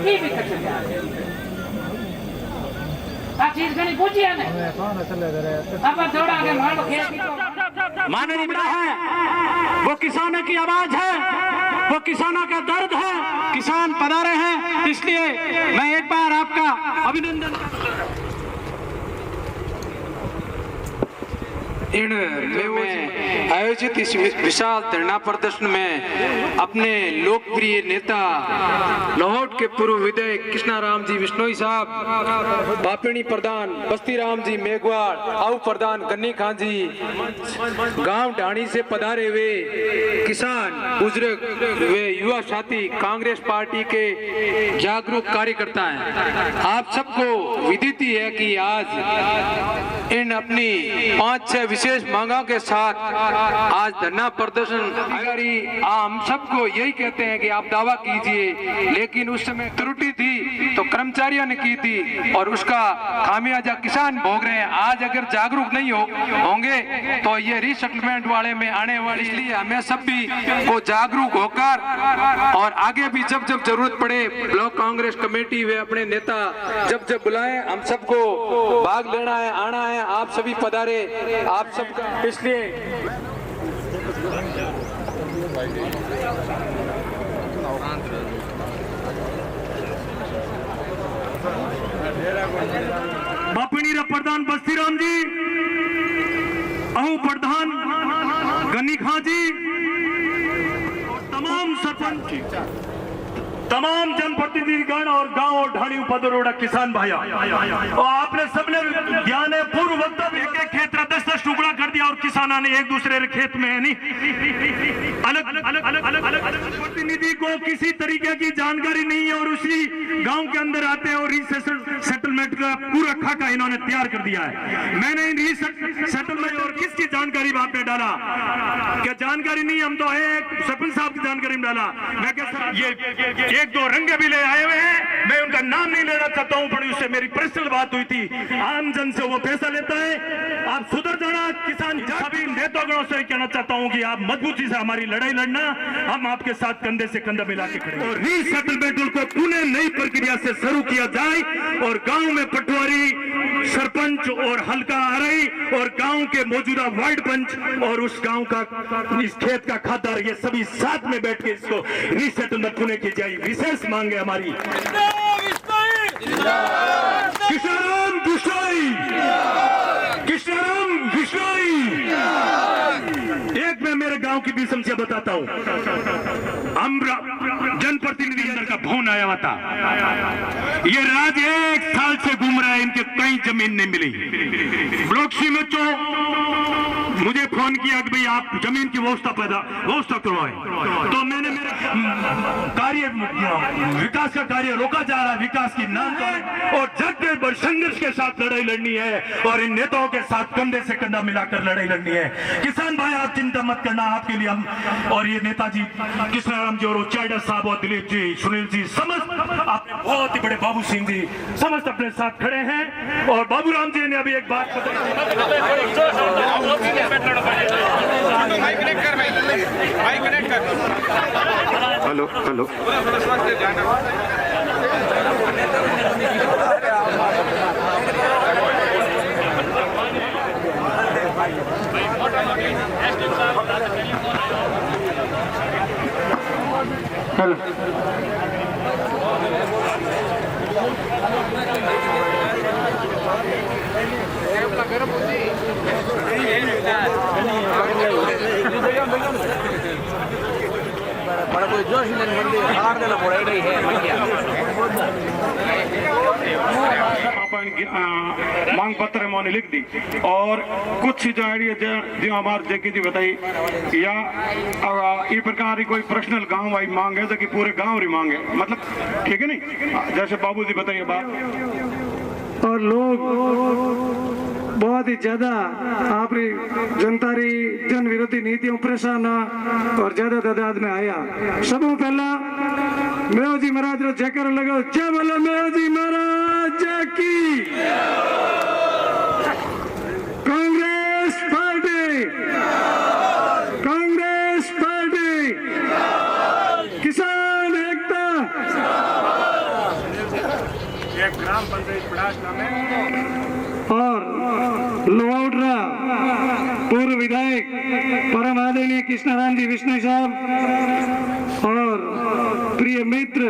की भी कर सकता आ चीज कनी पूछी है ने अब थोड़ा आगे मान लो खेत माननीय बड़ा है, वो किसानों की आवाज है, वो किसानों का दर्द है, किसान पधारे हैं, इसलिए मैं एक बार आपका अभिनंदन करता हूं। इन में आयोजित इस विशाल धरना प्रदर्शन में अपने लोकप्रिय नेता लाहौर के पूर्व विधायक कृष्णाराम जी बिश्नोई साहब, बापिणी प्रधान बस्ती राम जी मेघवाड़, आउ प्रधान गन्नी खान जी, गांव ढाणी से पधारे हुए किसान बुजुर्ग वे युवा साथी, कांग्रेस पार्टी के जागरूक कार्यकर्ता हैं, आप सबको विदित है कि आज इन अपनी 5-6 विशेष मांगों के साथ आज धरना प्रदर्शन हम सबको यही कहते हैं कि आप दावा कीजिए, लेकिन उस समय त्रुटि थी तो कर्मचारियों ने की थी और उसका खामियाजा किसान भोग रहे हैं। आज अगर जागरूक नहीं होंगे तो ये रीसेटलमेंट वाले में आने वाली, इसलिए हमें सब भी को जागरूक होकर और आगे भी जब जब जरूरत पड़े ब्लॉक कांग्रेस कमेटी वे अपने नेता जब जब बुलाएं हम सबको भाग लेना है, आना है, आप सभी पधारे, आप सब, इसलिए बापिणी प्रधान बस्ती राम जी, अहू प्रधान गन्नी खां जी, तमाम सरपंच, तमाम जनप्रतिनिधिगण और गांव और ढाणी पदरोड़ा किसान भाइयों, और आपने सबने ज्ञान है पूर्व वक्तव्य एक खेत 10-10 टुकड़ा कर दिया और किसानों ने एक दूसरे के खेत में है नहीं अलग प्रतिनिधि को किसी तरीके की जानकारी नहीं है और उसी गांव के अंदर आते हैं और रीसेटलमेंट का पूरा खाका इन्होंने तैयार कर दिया है। मैंने इन रीसेटलमेंट और किसकी जानकारी आपने डाला, क्या जानकारी नहीं, हम तो है सरपंच साहब की जानकारी में डाला। मैं क्या ये एक दो रंगे भी ले आए हुए हैं, मैं उनका नाम नहीं लेना चाहता हूं, पर उससे मेरी पर्सनल बात हुई थी, आम जन से वो पैसा लेता है, आप सुधर जाना। किसान सभी नेतागणों से कहना चाहता हूं कि आप मजबूती से हमारी लड़ाई लड़ना, हम आपके साथ कंधे से कंधा मिला के खड़े हैं और रीसेटलमेंट को पुनः नई प्रक्रिया से शुरू किया जाए और गांव में पटवारी, सरपंच और हल्का आरई और गांव के मौजूदा वार्ड पंच और उस गांव का इस खेत का खातर, ये सभी साथ में बैठ के इसको रीसेटलमेंट पुनः की जाए, विशेष मांग है हमारी। किसान बिश्नोई, किसान बिश्नोई। एक मैं मेरे गांव की भी समस्या बताता हूं, हम जनप्रतिनिधि अंदर का फोन आया हुआ था, ये राज 1 साल से घूम रहा है, इनके कहीं जमीन नहीं मिली। ब्लॉक सी में तो मुझे फोन किया कि भाई आप जमीन की व्यवस्था करवाएं, तो मैंने मेरे कार्य विकास का कार्य रोका जा रहा है, विकास की नाम पर, और जग बड़ संघर्ष के साथ लड़ाई लड़नी है और इन नेताओं के साथ कंधे से कंधा मिलाकर लड़ाई लड़नी है। किसान भाई आप चिंता मत करना, आपके लिए हम और ये नेताजी कृष्णाराम जी और चाइडा साहब और दिलीप जी, सुनील जी, समस्त आपने बहुत ही बड़े बाबू सिंह जी समस्त अपने साथ खड़े हैं। और बाबूराम जी ने अभी एक बात हेलो हेलो हेलो बड़ा कोई जोश नहीं मंदी हार देला पड़े रही है मांग पत्र में लिख दी और कुछ जो आइडिया जो हमारे जेकी जी बताई या इस प्रकार की कोई पर्सनल गांव वाई मांग है कि पूरे गांव री मांग है, मतलब ठीक है नहीं, जैसे बाबू जी बताइए बात। और लोग बहुत ही ज्यादा आपरी जनता री जन विरोधी नीतियों परेशान और ज्यादा तादाद में आया। सबों पहला मेयो जी महाराज रो जयकार लगाओ, जय बोलो मेयो जी महाराज की। कांग्रेस पार्टी, कांग्रेस पार्टी, किसान एकता, एक ग्राम पंचायत पड़ासना में और लोहाउड्रा पूर्व विधायक परम आदरणीय कृष्णाराम जी विश्नोई साहब और प्रिय मित्र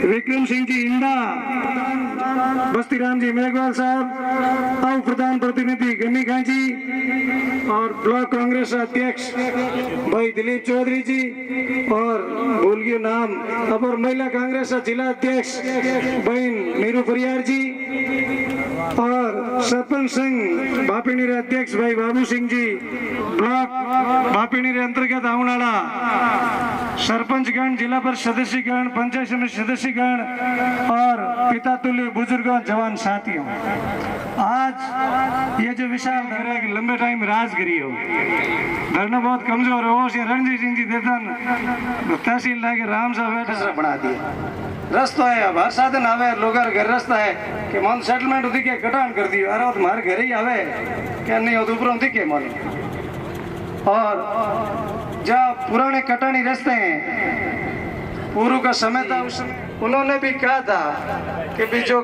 विक्रम सिंह जी इंडा, बस्ती राम जी मेघवाल साहब और प्रधान प्रतिनिधि गन्नी खां जी और ब्लॉक कांग्रेस अध्यक्ष भाई दिलीप चौधरी जी और भूल गयो नाम अपर महिला कांग्रेस जिला अध्यक्ष बहन नीरू परियार जी और सरपंच संघ बापिनी रे अध्यक्ष भाई बाबू सिंह जी, ब्लॉक बापिनी रे अंतर्गत आने वाला सरपंचगण, जिला परिषद सदस्यगण, पंचायत समिति सदस्यगण और पिता तुल्य बुजुर्गों, जवान साथियों, आज ये जो विशाल घर है कि लंबे टाइम राज करी हो, धरना बहुत कमजोर हो, रणजीत सिंह जी देतन तहसील लाके राम साहब बैठा बना दिया रस्तो है। अब हर साधन आवे लोग घर रास्ता है कि मन सेटलमेंट होती के कटान कर दियो, अरे तुम्हारे घर ही आवे क्या नहीं हो ऊपर दिखे मन। और जब पुराने कटानी रास्ते हैं पूर्व का समय था, उस उन्होंने भी कहा था कि भी जो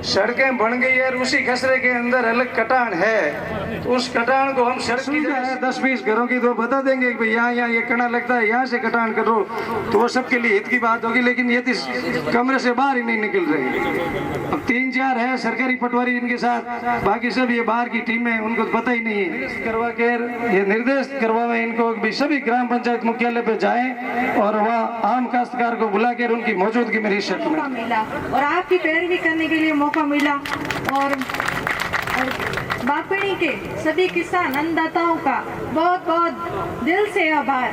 सड़कें बन गई है उसी खसरे के अंदर अलग कटान है, तो उस कटान को हम सड़क की जगह 10-20 घरों की तो बता देंगे कि यहाँ यहाँ ये कटा लगता है, यहाँ से कटान करो, तो वो सबके लिए हित की बात होगी। लेकिन ये कमरे से बाहर ही नहीं निकल रहे। अब 3-4 है सरकारी पटवारी इनके साथ, बाकी सब ये बाहर की टीम है, उनको तो पता ही नहीं है। करवा के ये निर्देश करवावे इनको कि सभी ग्राम पंचायत मुख्यालय पे जाएं और वहाँ आम काश्तकार को बुला कर उनकी मौजूदगी में मौका मिला और आपकी पैरवी करने के लिए मौका मिला। और बापिणी के सभी किसान अन्नदाताओं का बहुत बहुत दिल से आभार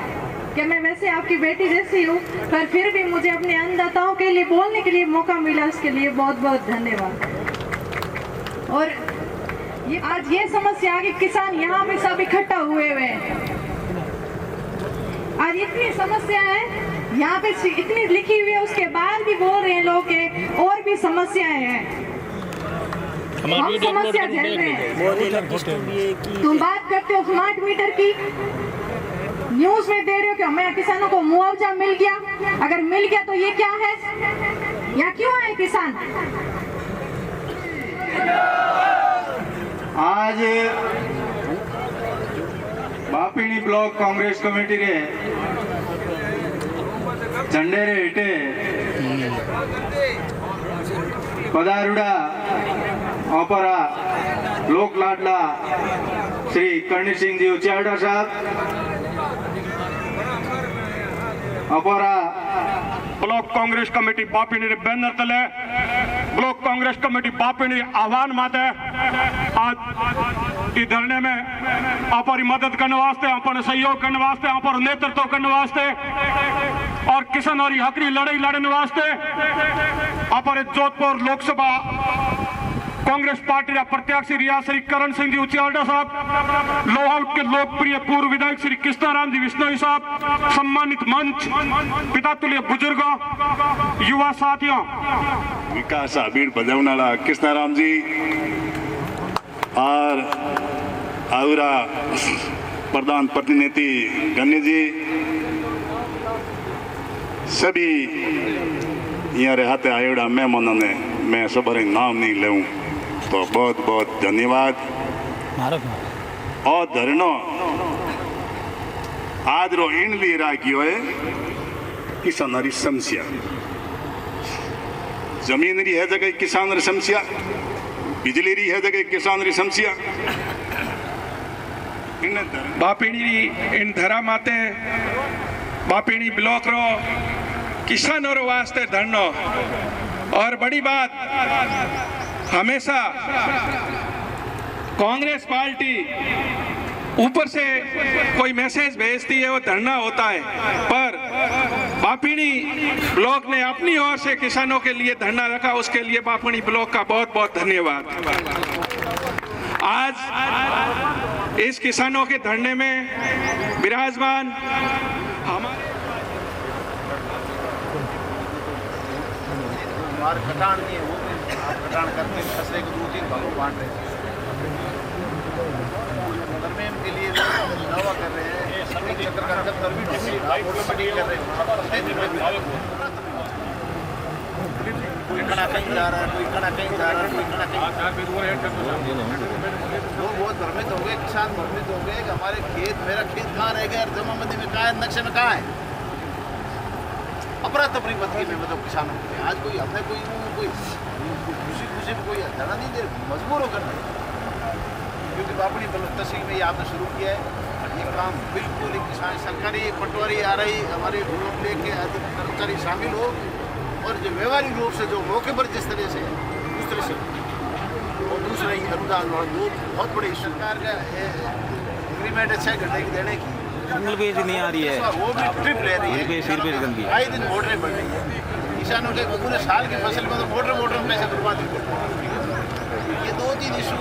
कि मैं वैसे आपकी बेटी जैसी हूँ, पर फिर भी मुझे अपने अन्नदाताओं के लिए बोलने के लिए मौका मिला, उसके लिए बहुत बहुत धन्यवाद। और आज ये समस्या आ कि किसान यहाँ पे सब इकट्ठा हुए हुए हैं, आज इतनी समस्या है यहाँ पे, इतनी लिखी हुई है, उसके बाद भी बोल रहे हैं लोग के और भी समस्याएं हैं, हम समस्या झेल रहे हैं। तुम बात करते हो स्मार्ट मीटर की, न्यूज में दे रहे हो कि हमें किसानों को मुआवजा मिल गया, अगर मिल गया तो ये क्या है, यहाँ क्यों आए किसान? आज बापिणी ब्लॉक कांग्रेस कमेटी रे झंडे रे हेठे पधारुड़ा अपरा लोक लाडला श्री कर्णी सिंह जी उचियाड़ा साहब, अपरा ब्लॉक कांग्रेस कमेटी बापिणी रे बैनर तले ब्लॉक कांग्रेस कमेटी बापिणी आह्वान माते आज इस धरने में हमारी मदद करने वास्ते, हमारे सहयोग करने वास्ते, हमारे नेतृत्व करने वास्ते और किसान और हकरी लड़ाई लड़ने वास्ते हमारे जोधपुर लोकसभा कांग्रेस पार्टी का प्रत्याशी रिया श्री करण सिंह जी उचियाड़ा साहब, लोहाउट के लोकप्रिय पूर्व विधायक श्री कृष्णाराम जी विश्नोई साहब, सम्मानित मंच, पिता तुल्य बुजुर्गों, युवा साथियों, विकास अबीर बजावनाला कृष्णाराम जी और आउरा प्रधान प्रतिनिधि गन्नी जी, सभी यहाँ रहते आयोड़ा मेहमानों ने, मैं सबरे नाम नहीं लूँ तो बहुत बहुत धन्यवाद। और धरनो आज रो इन लिए राखियो है किसानरी समस्या, जमीन री है जगह किसान री समस्या, बिजली री है जगह किसान री समस्या। बापिणी इन धरा माते बापिणी ब्लॉक रो किसानों रो वास्ते धरनो। और बड़ी बात, हमेशा कांग्रेस पार्टी ऊपर से कोई मैसेज भेजती है वो धरना होता है, पर बापिणी ब्लॉक ने अपनी ओर से किसानों के लिए धरना रखा, उसके लिए बापिणी ब्लॉक का बहुत बहुत धन्यवाद। आज इस किसानों के धरने में विराजमान हमारे कटान नहीं हो, कटान करते खसरे को 2-3 भागों बांट रहे हैं, तरमीम के लिए दावा कर रहे हैं, सभी चक्कर का तरमीम कर रहे हैं। कड़ा कहीं जा रहा है, कोई कड़ा कहीं जा रहा है, कोई कड़ा कहीं। लोग बहुत भ्रमित हो गए, किसान भ्रमित हो गए कि हमारे खेत, मेरा खेत कहाँ रह गया, जमाबंदी में कहाँ है, नक्शे में कहाँ है। अपरा तपरी बदली में मतलब किसानों के आज कोई हमने कोई खुशी में कोई धरना नहीं दे, मजबूर होकर नहीं, क्योंकि अपनी तहसील में ये आपने शुरू किया है ये काम। बिल्कुल ही किसान सरकारी पटवारी आ रही, हमारे लोग लेके कर्मचारी शामिल हो और जो व्यवहारिक रूप से जो मौके पर जिस तरह से उस तरह से, और दूसरा ये अनुदान और बहुत बड़ी सरकार का एग्रीमेंट है 6 घंटे की देने की, सिंगल पेज नहीं आ रही है, वो भी ट्रिप ले रही है, आए दिन मोटरें बढ़ रही है, किसानों के पूरे साल की फसल में तो मोटर में पैसे बर्बाद हो गए। ये 2-3 इशू